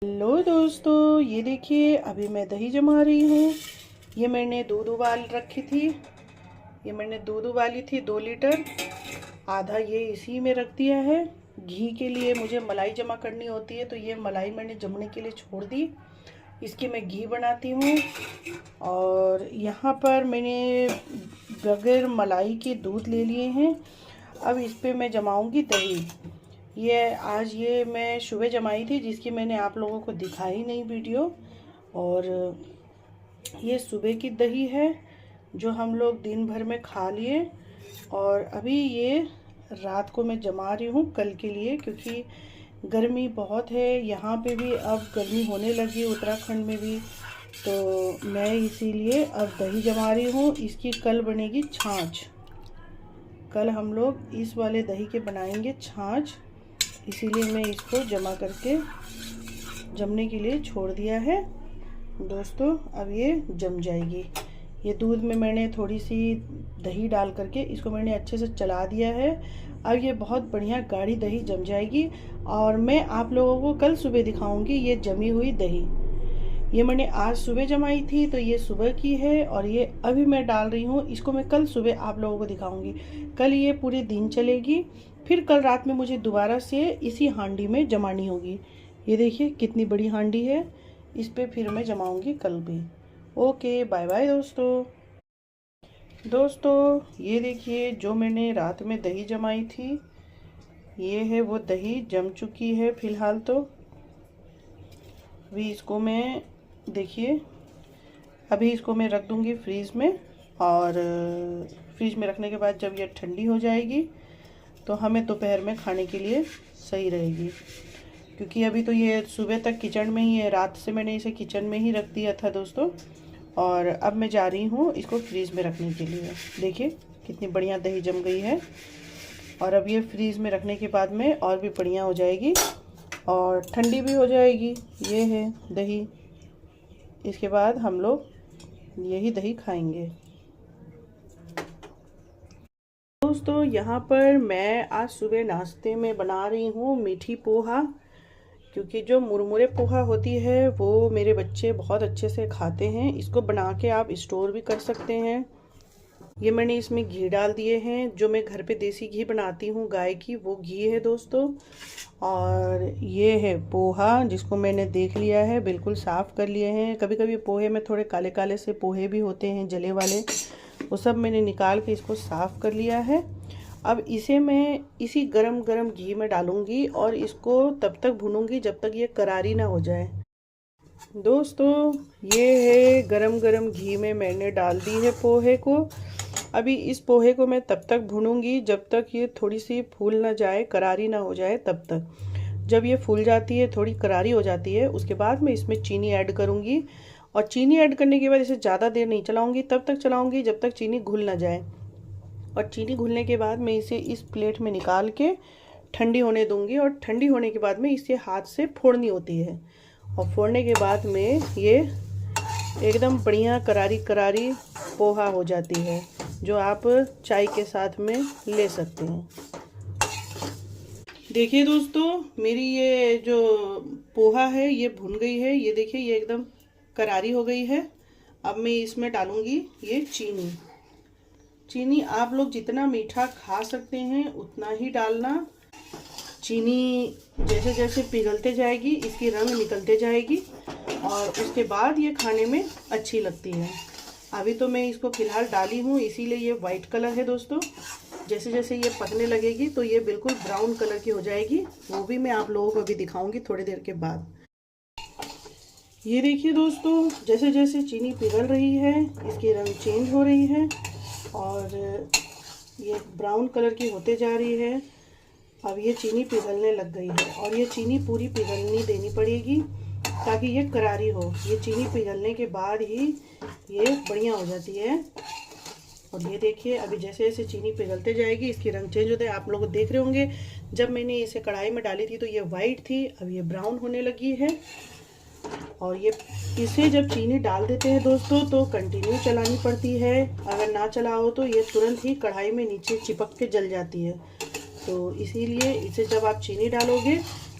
Hello दोस्तों, ये देखिए अभी मैं दही जमा रही हूँ। ये मैंने दूध उबाल रखी थी। ये मैंने दूध उबाली थी 2 लीटर। आधा ये इसी में रख दिया है। घी के लिए मुझे मलाई जमा करनी होती है, तो ये मलाई मैंने जमने के लिए छोड़ दी। इसकी मैं घी बनाती हूँ। और यहाँ पर मैंने बगैर मलाई के दूध ले लिए हैं। अब इस पर मैं जमाऊँगी दही। ये मैं सुबह जमाई थी, जिसकी मैंने आप लोगों को दिखाई नहीं वीडियो। और ये सुबह की दही है जो हम लोग दिन भर में खा लिए। और अभी ये रात को मैं जमा रही हूँ कल के लिए, क्योंकि गर्मी बहुत है यहाँ पे भी। अब गर्मी होने लगी उत्तराखंड में भी, तो मैं इसीलिए अब दही जमा रही हूँ। इसकी कल बनेगी छाछ। कल हम लोग इस वाले दही के बनाएंगे छाछ, इसीलिए मैं इसको जमा करके जमने के लिए छोड़ दिया है दोस्तों। अब ये जम जाएगी। ये दूध में मैंने थोड़ी सी दही डाल करके इसको मैंने अच्छे से चला दिया है। अब ये बहुत बढ़िया गाढ़ी दही जम जाएगी और मैं आप लोगों को कल सुबह दिखाऊंगी ये जमी हुई दही। ये मैंने आज सुबह जमाई थी, तो ये सुबह की है। और ये अभी मैं डाल रही हूँ, इसको मैं कल सुबह आप लोगों को दिखाऊंगी। कल ये पूरे दिन चलेगी, फिर कल रात में मुझे दोबारा से इसी हांडी में जमानी होगी। ये देखिए कितनी बड़ी हांडी है, इस पे फिर मैं जमाऊंगी कल भी। ओके, बाय बाय दोस्तों, ये देखिए जो मैंने रात में दही जमाई थी, ये है वो दही जम चुकी है फिलहाल। तो अभी इसको मैं देखिए अभी इसको मैं रख दूंगी फ्रीज में। और फ्रीज में रखने के बाद जब ये ठंडी हो जाएगी तो हमें दोपहर में खाने के लिए सही रहेगी। क्योंकि अभी तो ये सुबह तक किचन में ही है, रात से मैंने इसे किचन में ही रख दिया था दोस्तों। और अब मैं जा रही हूँ इसको फ्रीज में रखने के लिए। देखिए कितनी बढ़िया दही जम गई है। और अब ये फ्रीज में रखने के बाद में और भी बढ़िया हो जाएगी और ठंडी भी हो जाएगी। ये है दही। इसके बाद हम लोग यही दही खाएंगे। दोस्तों, यहाँ पर मैं आज सुबह नाश्ते में बना रही हूँ मीठी पोहा। क्योंकि जो मुरमुरे पोहा होती है वो मेरे बच्चे बहुत अच्छे से खाते हैं। इसको बना के आप स्टोर भी कर सकते हैं। ये मैंने इसमें घी डाल दिए हैं। जो मैं घर पे देसी घी बनाती हूँ गाय की, वो घी है दोस्तों। और ये है पोहा, जिसको मैंने देख लिया है, बिल्कुल साफ़ कर लिए हैं। कभी कभी पोहे में थोड़े काले काले से पोहे भी होते हैं जले वाले, वो सब मैंने निकाल के इसको साफ़ कर लिया है। अब इसे मैं इसी गरम गरम घी में डालूंगी और इसको तब तक भूनूंगी जब तक ये करारी ना हो जाए। दोस्तों, ये है गरम गरम घी में मैंने डाल दी है पोहे को। अभी इस पोहे को मैं तब तक भूनूंगी जब तक ये थोड़ी सी फूल ना जाए, करारी ना हो जाए तब तक। जब ये फूल जाती है, थोड़ी करारी हो जाती है, उसके बाद मैं इसमें चीनी ऐड करूंगी। और चीनी ऐड करने के बाद इसे ज़्यादा देर नहीं चलाऊंगी, तब तक चलाऊंगी जब तक चीनी घुल ना जाए। और चीनी घुलने के बाद मैं इसे इस प्लेट में निकाल के ठंडी होने दूंगी। और ठंडी होने के बाद में इसे हाथ से फोड़नी होती है। और फोड़ने के बाद में ये एकदम बढ़िया करारी करारी पोहा हो जाती है, जो आप चाय के साथ में ले सकते हैं। देखिए दोस्तों, मेरी ये जो पोहा है ये भुन गई है। ये देखिए ये एकदम करारी हो गई है। अब मैं इसमें डालूंगी ये चीनी। चीनी आप लोग जितना मीठा खा सकते हैं उतना ही डालना। चीनी जैसे जैसे पिघलते जाएगी, इसकी रंग निकलते जाएगी और उसके बाद ये खाने में अच्छी लगती है। अभी तो मैं इसको फिलहाल डाली हूँ, इसीलिए ये वाइट कलर है दोस्तों। जैसे जैसे ये पकने लगेगी तो ये बिल्कुल ब्राउन कलर की हो जाएगी। वो भी मैं आप लोगों को अभी दिखाऊंगी थोड़ी देर के बाद। ये देखिए दोस्तों, जैसे जैसे चीनी पिघल रही है, इसकी रंग चेंज हो रही है और ये ब्राउन कलर की होते जा रही है। अब ये चीनी पिघलने लग गई है और ये चीनी पूरी पिघलनी देनी पड़ेगी ताकि ये करारी हो। ये चीनी पिघलने के बाद ही ये बढ़िया हो जाती है। और ये देखिए अभी जैसे जैसे चीनी पिघलते जाएगी इसकी रंग चेंज होता है। आप लोग देख रहे होंगे, जब मैंने इसे कढ़ाई में डाली थी तो ये वाइट थी, अब ये ब्राउन होने लगी है। और ये इसे जब चीनी डाल देते हैं दोस्तों तो कंटिन्यू चलानी पड़ती है। अगर ना चलाओ तो ये तुरंत ही कढ़ाई में नीचे चिपक के जल जाती है। तो इसीलिए इसे जब आप चीनी डालोगे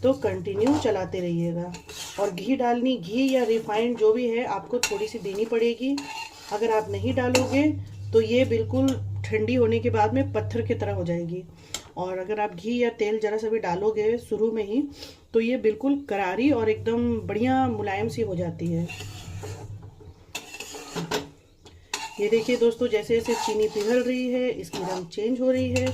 तो कंटिन्यू चलाते रहिएगा। और घी डालनी, घी या रिफाइंड जो भी है आपको थोड़ी सी देनी पड़ेगी। अगर आप नहीं डालोगे तो ये बिल्कुल ठंडी होने के बाद में पत्थर की तरह हो जाएगी। और अगर आप घी या तेल ज़रा सा भी डालोगे शुरू में ही तो ये बिल्कुल करारी और एकदम बढ़िया मुलायम सी हो जाती है। ये देखिए दोस्तों, जैसे जैसे चीनी पिघल रही है इसकी रंग चेंज हो रही है।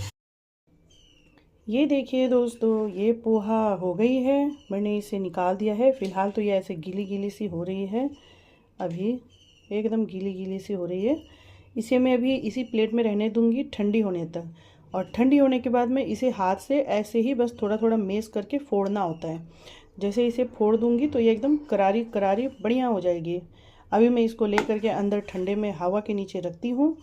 ये देखिए दोस्तों, ये पोहा हो गई है, मैंने इसे निकाल दिया है। फ़िलहाल तो ये ऐसे गीली गीली सी हो रही है, अभी एकदम गीली गीली सी हो रही है। इसे मैं अभी इसी प्लेट में रहने दूंगी ठंडी होने तक। और ठंडी होने के बाद में इसे हाथ से ऐसे ही बस थोड़ा थोड़ा मेस करके फोड़ना होता है। जैसे इसे फोड़ दूंगी तो ये एकदम करारी करारी बढ़िया हो जाएगी। अभी मैं इसको ले करके अंदर ठंडे में हवा के नीचे रखती हूँ।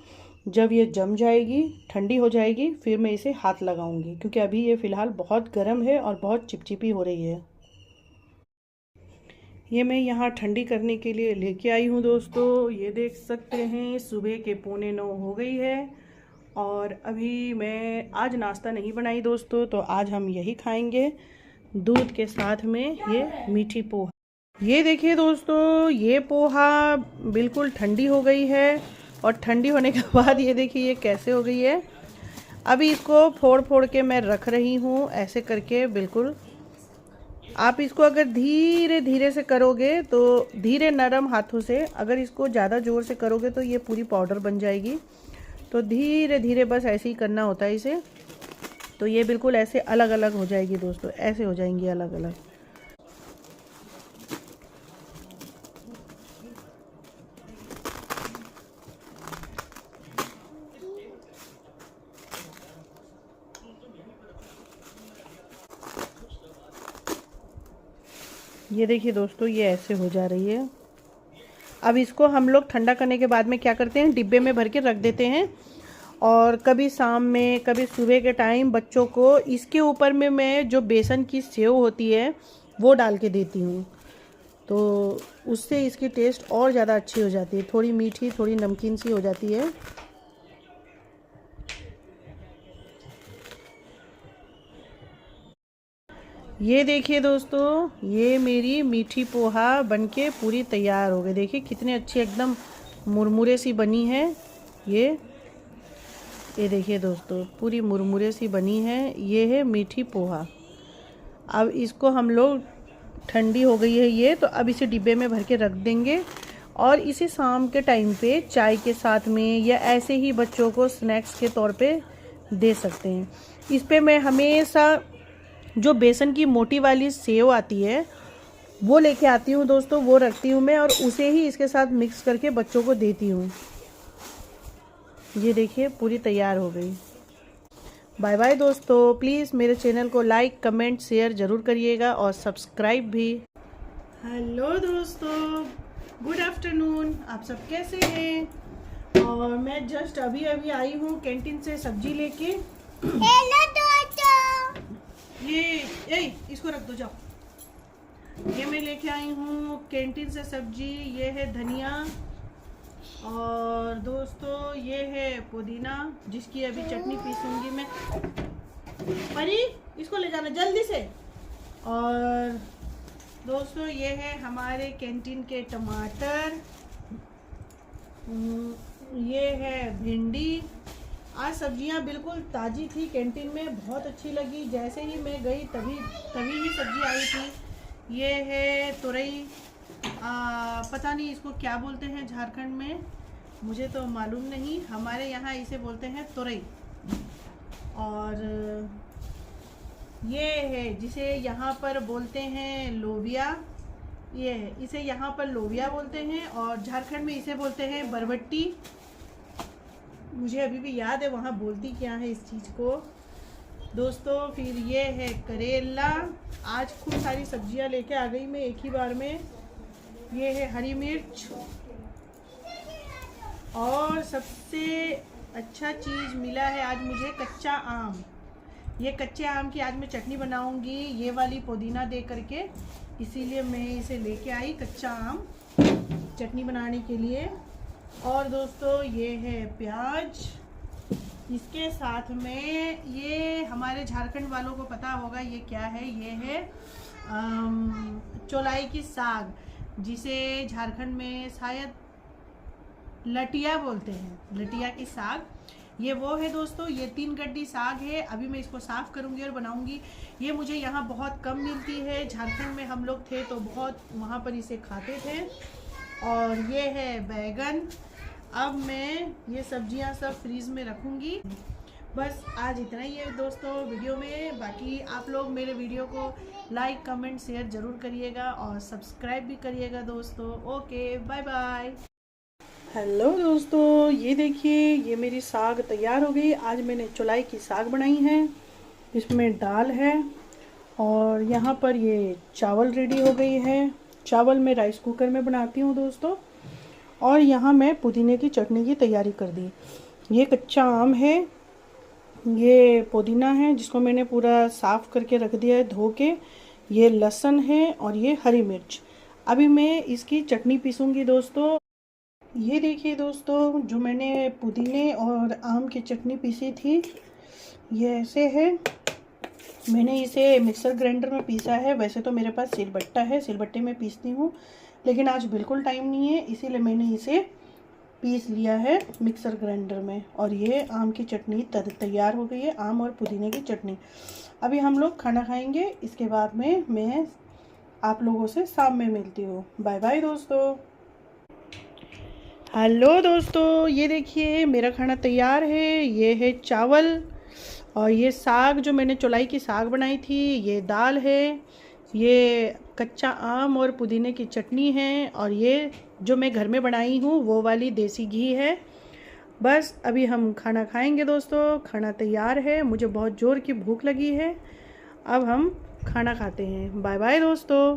जब ये जम जाएगी, ठंडी हो जाएगी, फिर मैं इसे हाथ लगाऊंगी, क्योंकि अभी ये फ़िलहाल बहुत गर्म है और बहुत चिपचिपी हो रही है। ये मैं यहाँ ठंडी करने के लिए लेके आई हूँ दोस्तों। ये देख सकते हैं सुबह के 8:45 हो गई है। और अभी मैं आज नाश्ता नहीं बनाई दोस्तों, तो आज हम यही खाएंगे दूध के साथ में ये मीठी पोहा। ये देखिए दोस्तों, ये पोहा बिल्कुल ठंडी हो गई है। और ठंडी होने के बाद ये देखिए ये कैसे हो गई है। अभी इसको फोड़ फोड़ के मैं रख रही हूँ ऐसे करके। बिल्कुल आप इसको अगर धीरे धीरे से करोगे तो धीरे नरम हाथों से, अगर इसको ज़्यादा ज़ोर से करोगे तो ये पूरी पाउडर बन जाएगी। तो धीरे धीरे बस ऐसे ही करना होता है इसे। तो ये बिल्कुल ऐसे अलग अलग हो जाएगी दोस्तों, ऐसे हो जाएंगी अलग अलग। ये देखिए दोस्तों, ये ऐसे हो जा रही है। अब इसको हम लोग ठंडा करने के बाद में क्या करते हैं, डिब्बे में भर के रख देते हैं। और कभी शाम में, कभी सुबह के टाइम बच्चों को इसके ऊपर में मैं जो बेसन की सेव होती है वो डाल के देती हूँ। तो उससे इसकी टेस्ट और ज़्यादा अच्छी हो जाती है, थोड़ी मीठी थोड़ी नमकीन सी हो जाती है। ये देखिए दोस्तों, ये मेरी मीठी पोहा बनके पूरी तैयार हो गई। देखिए कितने अच्छी एकदम मुरमुरे सी बनी है। ये देखिए दोस्तों, पूरी मुरमुरे सी बनी है। ये है मीठी पोहा। अब इसको हम लोग, ठंडी हो गई है ये, तो अब इसे डिब्बे में भर के रख देंगे। और इसे शाम के टाइम पे चाय के साथ में या ऐसे ही बच्चों को स्नैक्स के तौर पे दे सकते हैं। इस पे मैं हमेशा जो बेसन की मोटी वाली सेव आती है वो लेके आती हूँ दोस्तों, वो रखती हूँ मैं और उसे ही इसके साथ मिक्स करके बच्चों को देती हूँ। ये देखिए पूरी तैयार हो गई। बाय बाय दोस्तों, प्लीज़ मेरे चैनल को लाइक कमेंट शेयर ज़रूर करिएगा और सब्सक्राइब भी। हेलो दोस्तों, गुड आफ्टरनून, आप सब कैसे हैं। और मैं जस्ट अभी अभी आई हूँ कैंटीन से सब्जी लेके। हेलो दोस्तों, ये इसको रख दो जाओ। ये मैं लेके आई हूँ कैंटीन से सब्जी। ये है धनिया और दोस्तों ये है पुदीना, जिसकी अभी चटनी पीसूंगी मैं। परी, इसको ले जाना जल्दी से। और दोस्तों ये है हमारे कैंटीन के टमाटर। ये है भिंडी। आज सब्जियां बिल्कुल ताज़ी थी कैंटीन में, बहुत अच्छी लगी। जैसे ही मैं गई तभी ही सब्जी आई थी। ये है तुरई, पता नहीं इसको क्या बोलते हैं झारखंड में, मुझे तो मालूम नहीं। हमारे यहाँ इसे बोलते हैं तुरई। और ये है जिसे यहाँ पर बोलते हैं लोबिया। ये है, इसे यहाँ पर लोबिया बोलते हैं और झारखंड में इसे बोलते हैं बरबट्टी। मुझे अभी भी याद है वहाँ बोलती क्या है इस चीज़ को दोस्तों। फिर ये है करेला। आज खूब सारी सब्जियाँ लेके आ गई मैं एक ही बार में। ये है हरी मिर्च। और सबसे अच्छा चीज़ मिला है आज मुझे, कच्चा आम। ये कच्चे आम की आज मैं चटनी बनाऊंगी, ये वाली पुदीना दे करके, इसीलिए मैं इसे लेके आई कच्चा आम चटनी बनाने के लिए। और दोस्तों ये है प्याज, इसके साथ में ये हमारे झारखंड वालों को पता होगा ये क्या है। ये है चौलाई की साग, जिसे झारखंड में शायद लटिया बोलते हैं, लटिया की साग। ये वो है दोस्तों, ये 3 गड्डी साग है। अभी मैं इसको साफ़ करूँगी और बनाऊँगी। ये मुझे यहाँ बहुत कम मिलती है। झारखंड में हम लोग थे तो बहुत वहाँ पर इसे खाते थे। और ये है बैगन। अब मैं ये सब्जियाँ सब फ्रीज में रखूँगी। बस आज इतना ही है दोस्तों वीडियो में। बाकी आप लोग मेरे वीडियो को लाइक कमेंट शेयर ज़रूर करिएगा और सब्सक्राइब भी करिएगा दोस्तों। Okay, bye bye. हेलो दोस्तों, ये देखिए ये मेरी साग तैयार हो गई। आज मैंने चौलाई की साग बनाई है। इसमें दाल है और यहाँ पर ये चावल रेडी हो गई है। चावल मैं राइस कुकर में बनाती हूँ दोस्तों। और यहाँ मैं पुदीने की चटनी की तैयारी कर दी। ये कच्चा आम है, ये पुदीना है जिसको मैंने पूरा साफ़ करके रख दिया है धो के। ये लहसुन है और ये हरी मिर्च। अभी मैं इसकी चटनी पीसूँगी दोस्तों। ये देखिए दोस्तों, जो मैंने पुदीने और आम की चटनी पीसी थी, ये ऐसे है। मैंने इसे मिक्सर ग्राइंडर में पीसा है। वैसे तो मेरे पास सिलबट्टा है, सिलबट्टे में पीसती हूँ, लेकिन आज बिल्कुल टाइम नहीं है, इसीलिए मैंने इसे पीस लिया है मिक्सर ग्राइंडर में। और ये आम की चटनी तैयार हो गई है, आम और पुदीने की चटनी। अभी हम लोग खाना खाएंगे, इसके बाद में मैं आप लोगों से शाम में मिलती हूँ। बाय बाय दोस्तों। हेलो दोस्तों, ये देखिए मेरा खाना तैयार है। ये है चावल और ये साग जो मैंने चौलाई की साग बनाई थी, ये दाल है, ये कच्चा आम और पुदीने की चटनी है, और ये जो मैं घर में बनाई हूँ वो वाली देसी घी है। बस अभी हम खाना खाएंगे दोस्तों। खाना तैयार है, मुझे बहुत ज़ोर की भूख लगी है। अब हम खाना खाते हैं। बाय बाय दोस्तों।